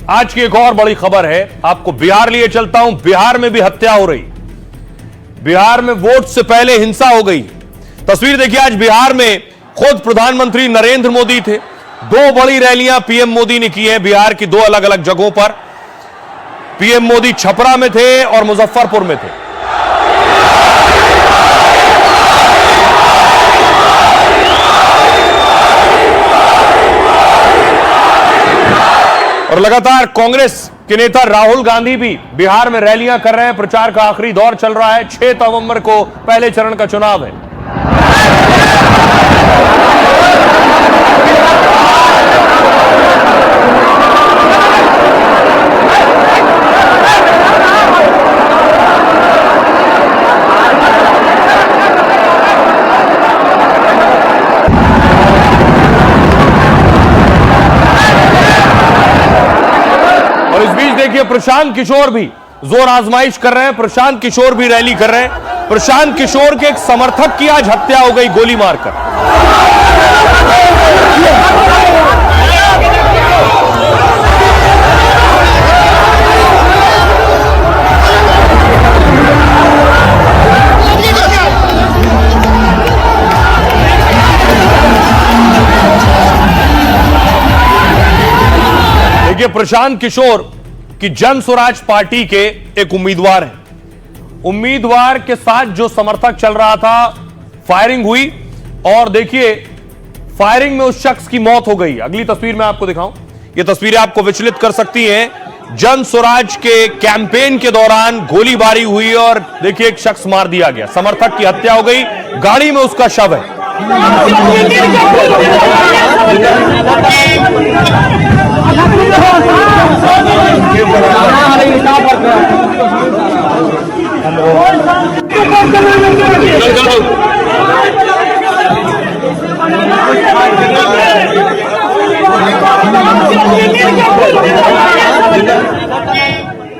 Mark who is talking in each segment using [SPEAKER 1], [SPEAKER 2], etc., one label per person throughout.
[SPEAKER 1] आज की एक और बड़ी खबर है, आपको बिहार लिए चलता हूं। बिहार में भी हत्या हो रही। बिहार में वोट से पहले हिंसा हो गई। तस्वीर देखिए, आज बिहार में खुद प्रधानमंत्री नरेंद्र मोदी थे। दो बड़ी रैलियां पीएम मोदी ने की हैं बिहार की दो अलग अलग जगहों पर। पीएम मोदी छपरा में थे और मुजफ्फरपुर में थे। और लगातार कांग्रेस के नेता राहुल गांधी भी बिहार में रैलियां कर रहे हैं। प्रचार का आखिरी दौर चल रहा है। 6 नवंबर को पहले चरण का चुनाव है। और इस बीच देखिए, प्रशांत किशोर भी जोर आजमाइश कर रहे हैं। प्रशांत किशोर भी रैली कर रहे हैं। प्रशांत किशोर के एक समर्थक की आज हत्या हो गई गोली मारकर। देखिए, प्रशांत किशोर की जन स्वराज पार्टी के एक उम्मीदवार हैं। उम्मीदवार के साथ जो समर्थक चल रहा था, फायरिंग हुई और देखिए फायरिंग में उस शख्स की मौत हो गई। अगली तस्वीर मैं आपको दिखाऊं। ये तस्वीरें आपको विचलित कर सकती हैं। जन स्वराज के कैंपेन के दौरान गोलीबारी हुई और देखिए एक शख्स मार दिया गया। समर्थक की हत्या हो गई। गाड़ी में उसका शव है।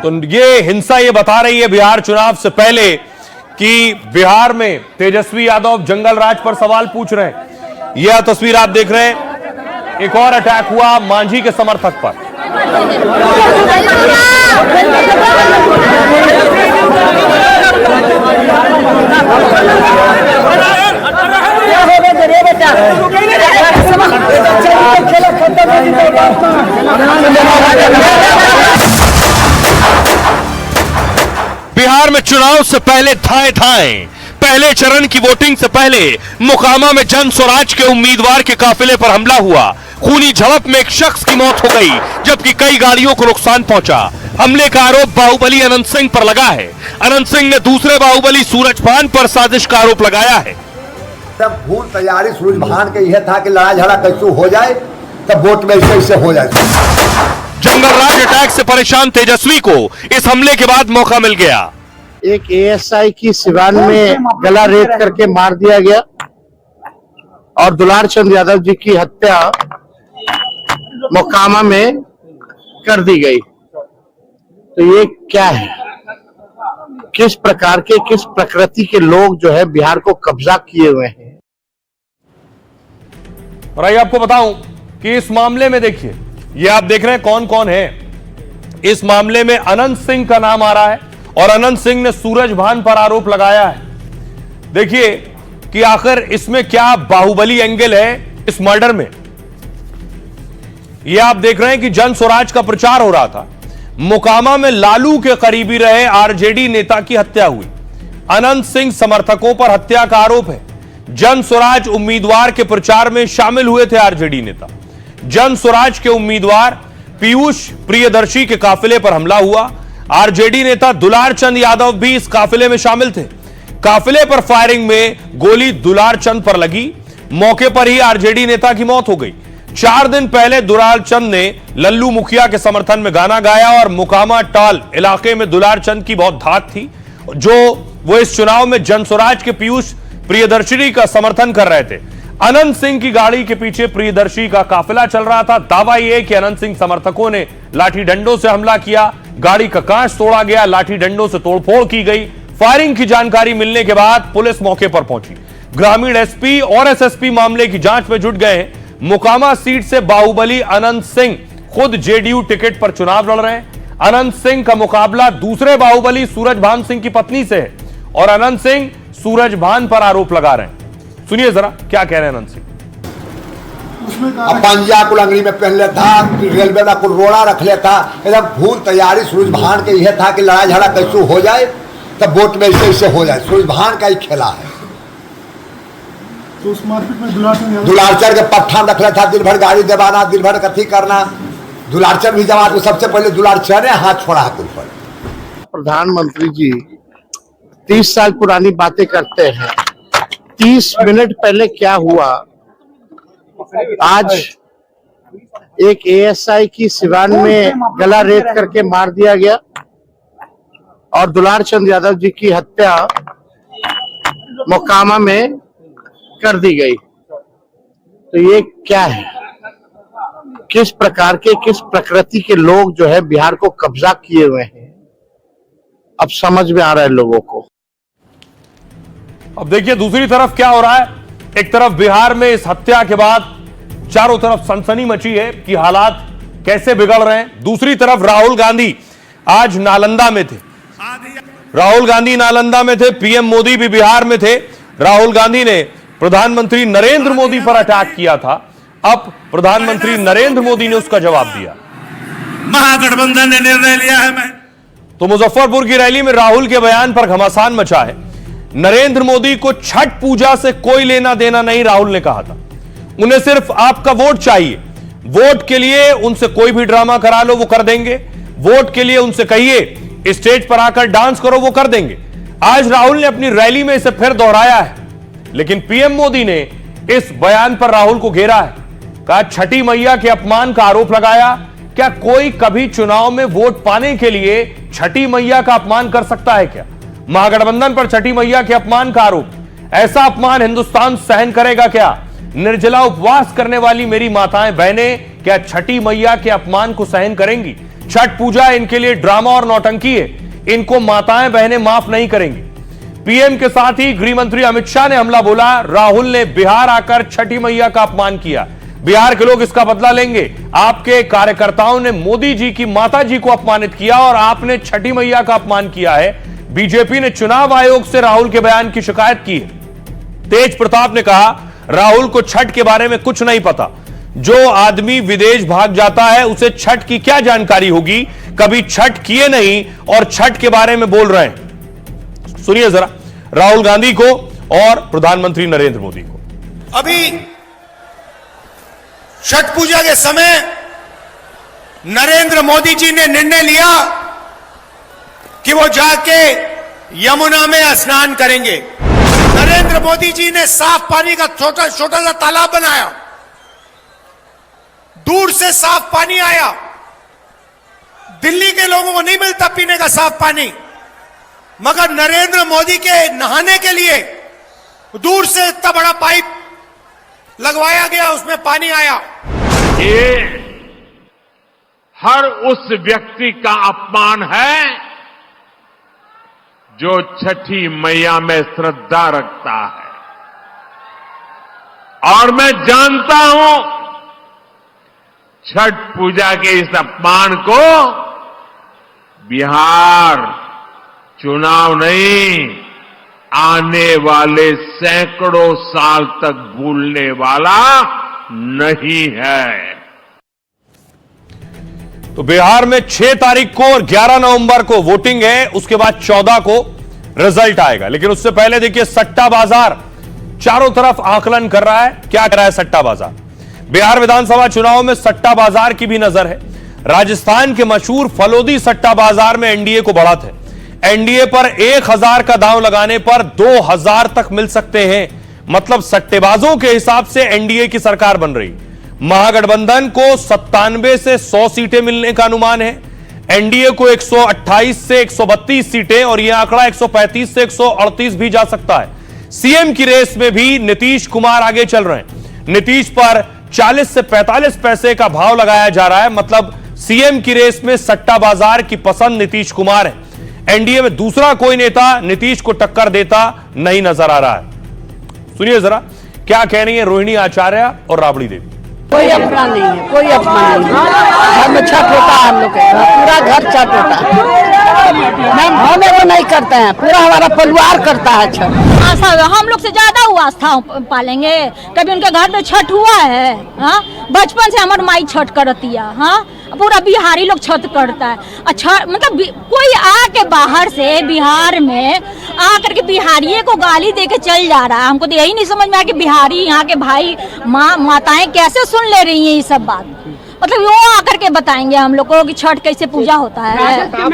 [SPEAKER 1] तो ये हिंसा ये बता रही है बिहार चुनाव से पहले कि बिहार में तेजस्वी यादव जंगल राज पर सवाल पूछ रहे हैं। यह तस्वीर आप देख रहे हैं। एक और अटैक हुआ मांझी के समर्थक पर। बिहार में चुनाव से पहले थाए पहले चरण की वोटिंग से पहले मोकामा में जन स्वराज के उम्मीदवार के काफिले पर हमला हुआ। खूनी झड़प में एक शख्स की मौत हो गई जबकि कई गाड़ियों को नुकसान पहुंचा। हमले का आरोप बाहुबली अनंत सिंह पर लगा है। अनंत सिंह ने दूसरे बाहुबली सूरजभान पर साजिश का आरोप लगाया है।
[SPEAKER 2] तब फूल तैयारी सूरजभान के यह था कि लड़ाई झगड़ा कैसे हो जाए, तब वोट में कैसे हो जाए।
[SPEAKER 1] जंगल राज अटैक से परेशान तेजस्वी को इस हमले के बाद मौका मिल गया।
[SPEAKER 3] एक एएसआई की सिवान में गला रेत करके मार दिया गया और दुलार चंद यादव जी की हत्या मोकामा में कर दी गई। तो ये क्या है? किस प्रकार के, किस प्रकृति के लोग जो है बिहार को कब्जा किए हुए हैं।
[SPEAKER 1] और आइए आपको बताऊं कि इस मामले में देखिए, ये आप देख रहे हैं कौन कौन है। इस मामले में अनंत सिंह का नाम आ रहा है और अनंत सिंह ने सूरजभान पर आरोप लगाया है। देखिए कि आखिर इसमें क्या बाहुबली एंगल है इस मर्डर में। यह आप देख रहे हैं कि जन स्वराज का प्रचार हो रहा था। मोकामा में लालू के करीबी रहे आरजेडी नेता की हत्या हुई। अनंत सिंह समर्थकों पर हत्या का आरोप है। जन स्वराज उम्मीदवार के प्रचार में शामिल हुए थे आरजेडी नेता। जन स्वराज के उम्मीदवार पीयूष प्रियदर्शी के काफिले पर हमला हुआ। आरजेडी नेता दुलार चंद यादव भी इस काफिले में शामिल थे। काफिले पर फायरिंग में गोली दुलार चंद पर लगी। मौके पर ही आरजेडी नेता की मौत हो गई। 4 दिन पहले दुलार चंद ने लल्लू मुखिया के समर्थन में गाना गाया और मोकामा टाल इलाके में दुलार चंद की बहुत धाक थी, जो वो इस चुनाव में जन स्वराज के पीयूष प्रियदर्शी का समर्थन कर रहे थे। अनंत सिंह की गाड़ी के पीछे प्रियदर्शी का काफिला चल रहा था। दावा यह कि अनंत सिंह समर्थकों ने लाठी डंडों से हमला किया। गाड़ी का कांच तोड़ा गया, लाठी डंडों से तोड़फोड़ की गई। फायरिंग की जानकारी मिलने के बाद पुलिस मौके पर पहुंची। ग्रामीण एसपी और एसएसपी मामले की जांच में जुट गए हैं। मोकामा सीट से बाहुबली अनंत सिंह खुद जेडीयू टिकट पर चुनाव लड़ रहे हैं। अनंत सिंह का मुकाबला दूसरे बाहुबली सूरजभान सिंह की पत्नी से है और अनंत सिंह सूरजभान पर आरोप लगा रहे हैं। सुनिए जरा क्या कह रहे हैं अनंत सिंह।
[SPEAKER 2] अब पंजा को लंगड़ी में पहन लेता, रेलवे में को रोड़ा रख लेता, एकदम फूल तैयारी सूरजभान के यह था कि लड़ाई झगड़ा कैसे हो जाए तब वोट में ऐसे हो जाए। सूरजभान का ही खेला है।
[SPEAKER 4] तो उस मार्केट में
[SPEAKER 2] दुलारचर के पट्ठा रख लेता, दिन भर गाड़ी दबाना, दिन भर कथी करना। दुलारचर भी जमात में सबसे पहले दुलारचर ने हाथ छोड़ा है कुल पर।
[SPEAKER 3] प्रधानमंत्री जी 30 साल पुरानी बातें करते हैं। 30 मिनट पहले क्या हुआ, आज एक एएसआई की सिवान में गला रेत करके मार दिया गया और दुलार चंद यादव जी की हत्या मोकामा में कर दी गई। तो ये क्या है, किस प्रकार के, किस प्रकृति के लोग जो है बिहार को कब्जा किए हुए हैं, अब समझ में आ रहा है लोगों को।
[SPEAKER 1] अब देखिए दूसरी तरफ क्या हो रहा है। एक तरफ बिहार में इस हत्या के बाद चारों तरफ सनसनी मची है कि हालात कैसे बिगड़ रहे हैं। दूसरी तरफ राहुल गांधी आज नालंदा में थे। राहुल गांधी नालंदा में थे, पीएम मोदी भी बिहार में थे। राहुल गांधी ने प्रधानमंत्री नरेंद्र मोदी पर अटैक किया था। अब प्रधानमंत्री नरेंद्र मोदी ने उसका जवाब दिया।
[SPEAKER 5] महागठबंधन ने निर्णय लिया है। मैं
[SPEAKER 1] तो मुजफ्फरपुर की रैली में राहुल के बयान पर घमासान मचा है। नरेंद्र मोदी को छठ पूजा से कोई लेना देना नहीं, राहुल ने कहा था। उन्हें सिर्फ आपका वोट चाहिए। वोट के लिए उनसे कोई भी ड्रामा करा लो वो कर देंगे। वोट के लिए उनसे कहिए स्टेज पर आकर डांस करो वो कर देंगे। आज राहुल ने अपनी रैली में इसे फिर दोहराया है। लेकिन पीएम मोदी ने इस बयान पर राहुल को घेरा है। कहा छठी मैया के अपमान का आरोप लगाया। क्या कोई कभी चुनाव में वोट पाने के लिए छठी मैया का अपमान कर सकता है क्या? महागठबंधन पर छठी मैया के अपमान का आरोप, ऐसा अपमान हिंदुस्तान सहन करेगा क्या? निर्जला उपवास करने वाली मेरी माताएं बहनें क्या छठी मैया के अपमान को सहन करेंगी? छठ पूजा इनके लिए ड्रामा और नौटंकी है, इनको माताएं बहनें माफ नहीं करेंगी। पीएम के साथ ही गृह मंत्री अमित शाह ने हमला बोला। राहुल ने बिहार आकर छठी मैया का अपमान किया। बिहार के लोग इसका बदला लेंगे। आपके कार्यकर्ताओं ने मोदी जी की माता जी को अपमानित किया और आपने छठी मैया का अपमान किया है। बीजेपी ने चुनाव आयोग से राहुल के बयान की शिकायत की है। तेज प्रताप ने कहा राहुल को छठ के बारे में कुछ नहीं पता। जो आदमी विदेश भाग जाता है उसे छठ की क्या जानकारी होगी? कभी छठ किए नहीं और छठ के बारे में बोल रहे हैं। सुनिए जरा राहुल गांधी को और प्रधानमंत्री नरेंद्र मोदी को।
[SPEAKER 5] अभी छठ पूजा के समय नरेंद्र मोदी जी ने निर्णय लिया कि वो जाके यमुना में स्नान करेंगे। नरेंद्र मोदी जी ने साफ पानी का छोटा छोटा सा तालाब बनाया, दूर से साफ पानी आया। दिल्ली के लोगों को नहीं मिलता पीने का साफ पानी, मगर नरेंद्र मोदी के नहाने के लिए दूर से इतना बड़ा पाइप लगवाया गया, उसमें पानी आया।
[SPEAKER 6] ये हर उस व्यक्ति का अपमान है जो छठी मैया में श्रद्धा रखता है। और मैं जानता हूं छठ पूजा के इस अपमान को बिहार चुनाव नहीं, आने वाले सैकड़ों साल तक भूलने वाला नहीं है।
[SPEAKER 1] तो बिहार में 6 तारीख को और 11 नवंबर को वोटिंग है, उसके बाद 14 को रिजल्ट आएगा। लेकिन उससे पहले देखिए सट्टा बाजार चारों तरफ आकलन कर रहा है। क्या कर रहा है सट्टा बाजार? बिहार विधानसभा चुनाव में सट्टा बाजार की भी नजर है। राजस्थान के मशहूर फलोदी सट्टा बाजार में एनडीए को बढ़त है। एनडीए पर 1000 का दांव लगाने पर 2000 तक मिल सकते हैं। मतलब सट्टेबाजों के हिसाब से एनडीए की सरकार बन रही। महागठबंधन को 97 से 100 सीटें मिलने का अनुमान है। एनडीए को 128 से 132 सीटें और यह आंकड़ा 135 से 138 भी जा सकता है। सीएम की रेस में भी नीतीश कुमार आगे चल रहे हैं। नीतीश पर 40 से 45 पैसे का भाव लगाया जा रहा है। मतलब सीएम की रेस में सट्टा बाजार की पसंद नीतीश कुमार है। एनडीए में दूसरा कोई नेता नीतीश को टक्कर देता नहीं नजर आ रहा है। सुनिए जरा क्या कह रही है रोहिणी आचार्य और राबड़ी देवी।
[SPEAKER 7] कोई अपना नहीं है, कोई अपना नहीं है। घर में छठ होता है, हम लोग के पूरा घर छठ होता है। हम होने को नहीं करते हैं, पूरा हमारा परिवार करता है छठ।
[SPEAKER 8] आस्था हम लोग से ज्यादा वो आस्था पालेंगे। कभी उनके घर में छठ हुआ है? हाँ, बचपन से हमारी माई छठ करती है। हाँ, पूरा बिहारी लोग छठ करता है। अच्छा, मतलब कोई आके बाहर से बिहार में आकर के बिहारिये को गाली दे के चल जा रहा है। हमको तो यही नहीं समझ में आया कि बिहारी यहाँ के भाई माताएं कैसे सुन ले रही हैं ये सब बात। मतलब वो आकर के बताएंगे हम लोग को कि छठ कैसे पूजा होता है।